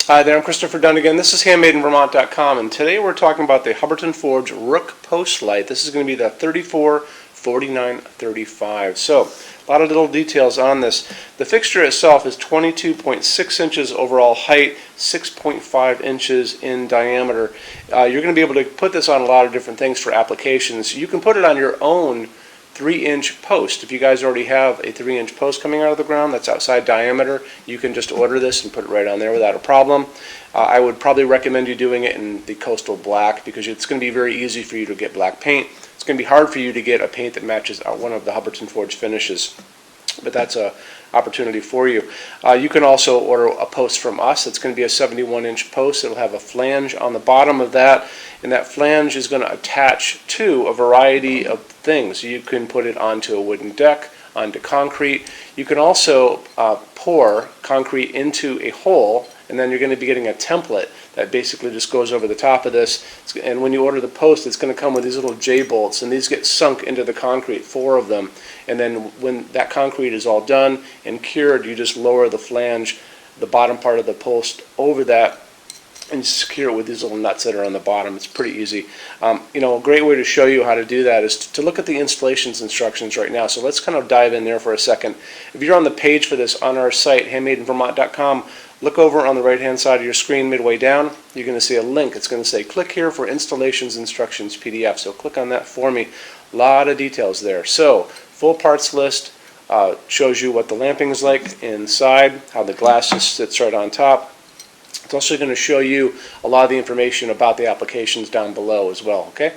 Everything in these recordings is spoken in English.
Hi there, I'm Christopher Dunnigan. This is HandmadeInVermont.com, and today we're talking about the Hubbardton Forge Rook post light. This is going to be the 344935. So, a lot of little details on this. The fixture itself is 22.6 inches overall height, 6.5 inches in diameter. You're going to be able to put this on a lot of different things for applications. You can put it on your own 3-inch post. If you guys already have a 3-inch post coming out of the ground that's outside diameter, you can just order this and put it right on there without a problem. I would probably recommend you doing it in the coastal black because it's going to be very easy for you to get black paint. It's going to be hard for you to get a paint that matches one of the Hubbardton Forge finishes, but that's a opportunity for you. You can also order a post from us. It's going to be a 71-inch post. It'll have a flange on the bottom of that, and that flange is going to attach to a variety of things. You can put it onto a wooden deck, onto concrete. You can also pour concrete into a hole, and then you're going to be getting a template that basically just goes over the top of this. And when you order the post, it's going to come with these little J-bolts, and these get sunk into the concrete, 4 of them. And then when that concrete is all done and cured, you just lower the flange, the bottom part of the post, over that and secure it with these little nuts that are on the bottom. It's pretty easy. A great way to show you how to do that is to look at the installations instructions right now. So let's kind of dive in there for a second. If you're on the page for this on our site, HandmadeInVermont.com, look over on the right-hand side of your screen midway down. You're going to see a link. It's going to say, click here for installations instructions PDF. So click on that for me. A lot of details there. So, full parts list shows you what the lamping is like inside, how the glass just sits right on top. It's also going to show you a lot of the information about the applications down below as well. Okay,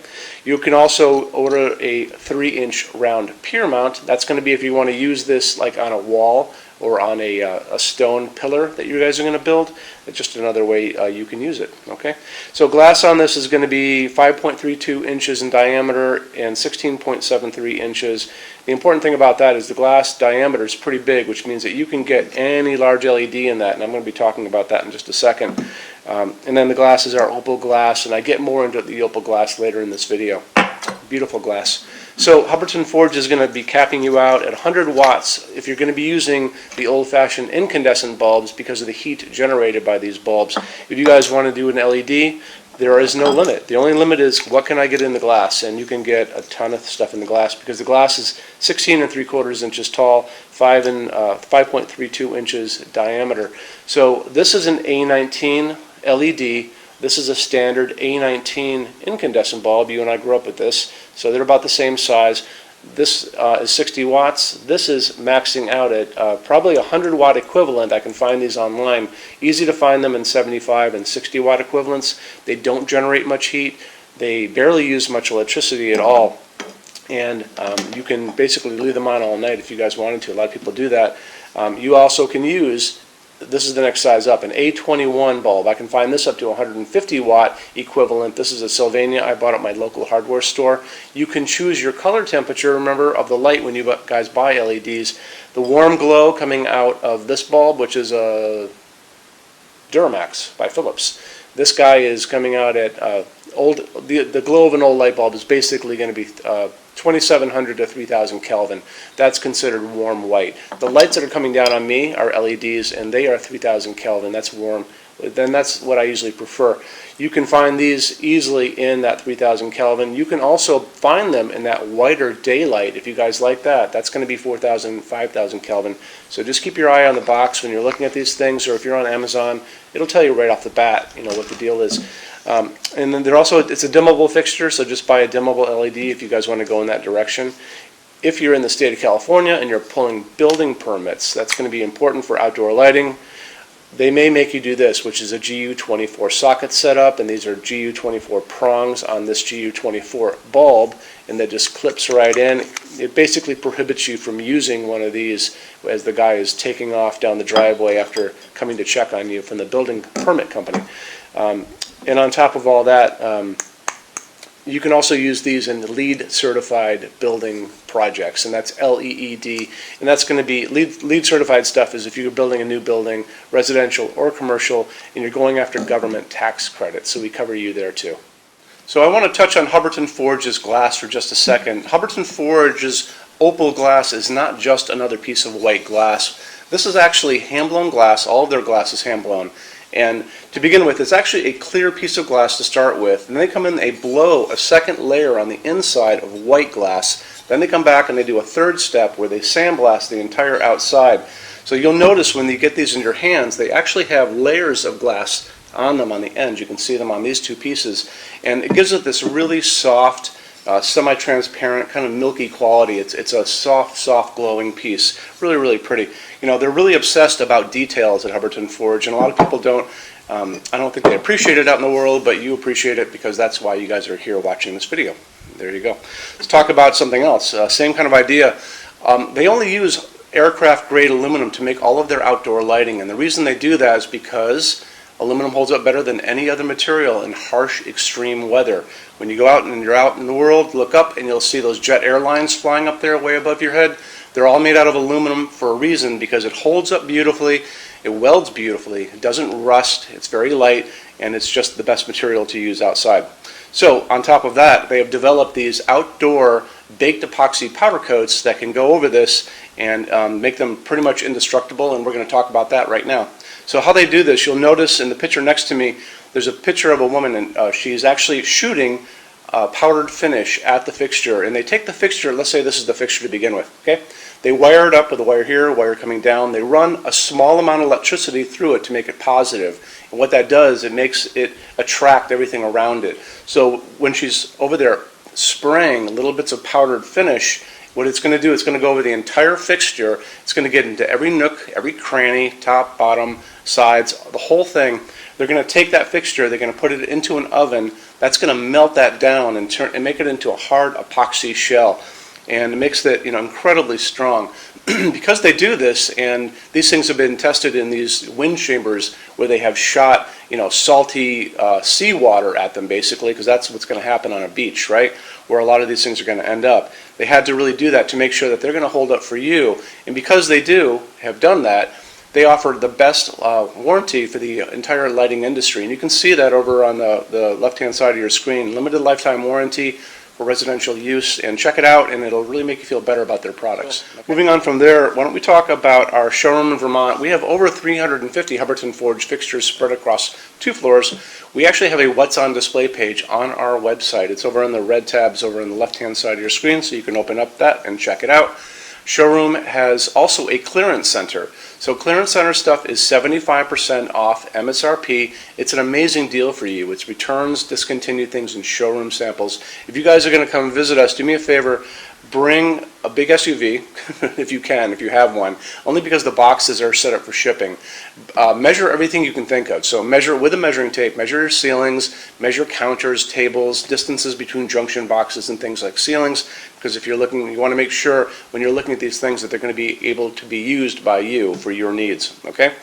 you can also order a 3-inch round pier mount. That's going to be if you want to use this like on a wall or on a stone pillar that you guys are going to build. It's just another way you can use it. Okay, so glass on this is going to be 5.32 inches in diameter and 16.73 inches. The important thing about that is the glass diameter is pretty big, which means that you can get any large LED in that, and I'm going to be talking about that in just a second. And then the glasses are opal glass, and I get more into the opal glass later in this video. Beautiful glass. So Hubbardton Forge is going to be capping you out at 100 watts if you're going to be using the old-fashioned incandescent bulbs because of the heat generated by these bulbs. If you guys want to do an LED, there is no limit. The only limit is what can I get in the glass, and you can get a ton of stuff in the glass because the glass is 16 3/4 inches tall, 5.32 inches diameter. So this is an A19 LED. This is a standard A19 incandescent bulb. You and I grew up with this, so they're about the same size. This is 60 watts. This is maxing out at probably a 100 watt equivalent. I can find these online. Easy to find them in 75 and 60 watt equivalents. They don't generate much heat. They barely use much electricity at all. And you can basically leave them on all night if you guys wanted to. A lot of people do that. You also can use, this is the next size up, an A21 bulb. I can find this up to 150 watt equivalent. This is a Sylvania I bought at my local hardware store. You can choose your color temperature, remember, of the light when you guys buy LEDs. The warm glow coming out of this bulb, which is a Duramax by Philips. This guy is coming out at the glow of an old light bulb is basically going to be 2700 to 3000 Kelvin. That's considered warm white. The lights that are coming down on me are LEDs, and they are 3000 Kelvin. That's warm. Then that's what I usually prefer. You can find these easily in that 3000 Kelvin. You can also find them in that whiter daylight if you guys like that. That's going to be 4000, 5000 Kelvin. So just keep your eye on the box when you're looking at these things, or if you're on Amazon, it'll tell you right off the bat, what the deal is. And then it's a dimmable fixture, so just buy a dimmable LED if you guys want to go in that direction. If you're in the state of California and you're pulling building permits, that's going to be important for outdoor lighting. They may make you do this, which is a GU24 socket setup, and these are GU24 prongs on this GU24 bulb, and that just clips right in. It basically prohibits you from using one of these as the guy is taking off down the driveway after coming to check on you from the building permit company. And on top of all that, you can also use these in LEED certified building projects, and that's LEED, and that's going to be LEED certified stuff is if you're building a new building, residential or commercial, and you're going after government tax credits, so we cover you there too. So I want to touch on Hubbardton Forge's glass for just a second. Hubbardton Forge's opal glass is not just another piece of white glass. This is actually hand-blown glass. All of their glass is hand-blown. And to begin with, it's actually a clear piece of glass to start with, and they come in, they blow a second layer on the inside of white glass. Then they come back and they do a third step where they sandblast the entire outside. So you'll notice when you get these in your hands, they actually have layers of glass on them on the ends. You can see them on these two pieces, and it gives it this really soft, semi-transparent, kind of milky quality. It's a soft glowing piece. Really, really pretty. You know, they're really obsessed about details at Hubbardton Forge, and a lot of people don't. I don't think they appreciate it out in the world, but you appreciate it because that's why you guys are here watching this video. There you go. Let's talk about something else. Same kind of idea. They only use aircraft-grade aluminum to make all of their outdoor lighting, and the reason they do that is because aluminum holds up better than any other material in harsh, extreme weather. When you go out and you're out in the world, look up and you'll see those jet airlines flying up there way above your head. They're all made out of aluminum for a reason, because it holds up beautifully, it welds beautifully, it doesn't rust, it's very light, and it's just the best material to use outside. So on top of that, they have developed these outdoor baked epoxy powder coats that can go over this and make them pretty much indestructible, and we're going to talk about that right now. So how they do this, you'll notice in the picture next to me, there's a picture of a woman, and she's actually shooting powdered finish at the fixture. And they take the fixture, let's say this is the fixture to begin with, okay? They wire it up with a wire here, a wire coming down. They run a small amount of electricity through it to make it positive. And what that does, it makes it attract everything around it. So when she's over there spraying little bits of powdered finish, what it's going to do, it's going to go over the entire fixture. It's going to get into every nook, every cranny, top, bottom, sides, the whole thing. They're going to take that fixture, they're going to put it into an oven. That's going to melt that down and make it into a hard epoxy shell. And it makes it, incredibly strong. Because they do this, and these things have been tested in these wind chambers where they have shot, salty seawater at them, basically, because that's what's going to happen on a beach, right? Where a lot of these things are going to end up. They had to really do that to make sure that they're going to hold up for you. And because they have done that, they offer the best warranty for the entire lighting industry. And you can see that over on the left-hand side of your screen. Limited lifetime warranty for residential use, and check it out, and it'll really make you feel better about their products. Cool. Okay. Moving on from there, why don't we talk about our showroom in Vermont. We have over 350 Hubbardton Forge fixtures spread across 2 floors. We actually have a What's on Display page on our website. It's over in the red tabs over on the left-hand side of your screen, so you can open up that and check it out. Showroom has also a clearance center. So clearance center stuff is 75% off MSRP. It's an amazing deal for you. It's returns, discontinued things, and showroom samples. If you guys are going to come visit us, do me a favor, bring a big SUV, if you can, if you have one, only because the boxes are set up for shipping. Measure everything you can think of. So measure with a measuring tape, measure your ceilings, measure counters, tables, distances between junction boxes and things like ceilings, because if you're looking, you want to make sure when you're looking at these things that they're going to be able to be used by you for your needs, okay?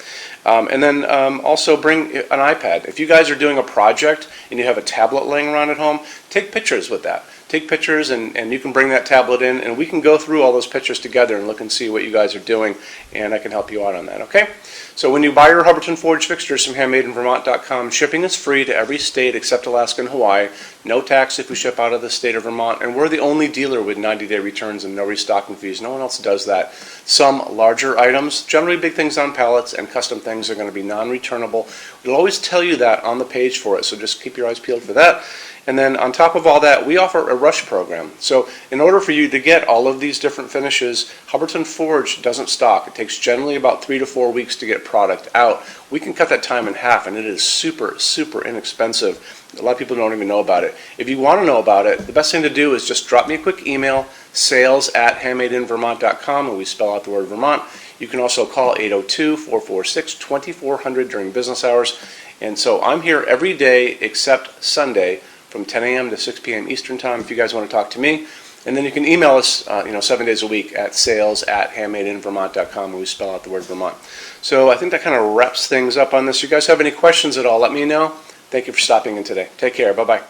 And then also bring an iPad. If you guys are doing a project and you have a tablet laying around at home, take pictures with that. Take pictures, and you can bring that tablet in, and we can go through all those pictures together and look and see what you guys are doing, and I can help you out on that, okay? So when you buy your Hubbardton Forge fixtures from HandmadeInVermont.com, shipping is free to every state except Alaska and Hawaii. No tax if we ship out of the state of Vermont, and we're the only dealer with 90-day returns and no restocking fees. No one else does that. Some larger items, generally big things on pallets, and custom things are going to be non-returnable. We'll always tell you that on the page for it, so just keep your eyes peeled for that. And then on top of all that, we offer a rush program. So in order for you to get all of these different finishes, Hubbardton Forge doesn't stock. It takes generally about 3 to 4 weeks to get product out. We can cut that time in half, and it is super, super inexpensive. A lot of people don't even know about it. If you want to know about it, the best thing to do is just drop me a quick email, sales@HandmadeInVermont.com, and we spell out the word Vermont. You can also call 802-446-2400 during business hours. And so I'm here every day except Sunday, from 10 a.m. to 6 p.m. Eastern Time if you guys want to talk to me. And then you can email us 7 days a week at sales@HandmadeInVermont.com, and we spell out the word Vermont. So I think that kind of wraps things up on this. You guys have any questions at all, let me know. Thank you for stopping in today. Take care. Bye-bye.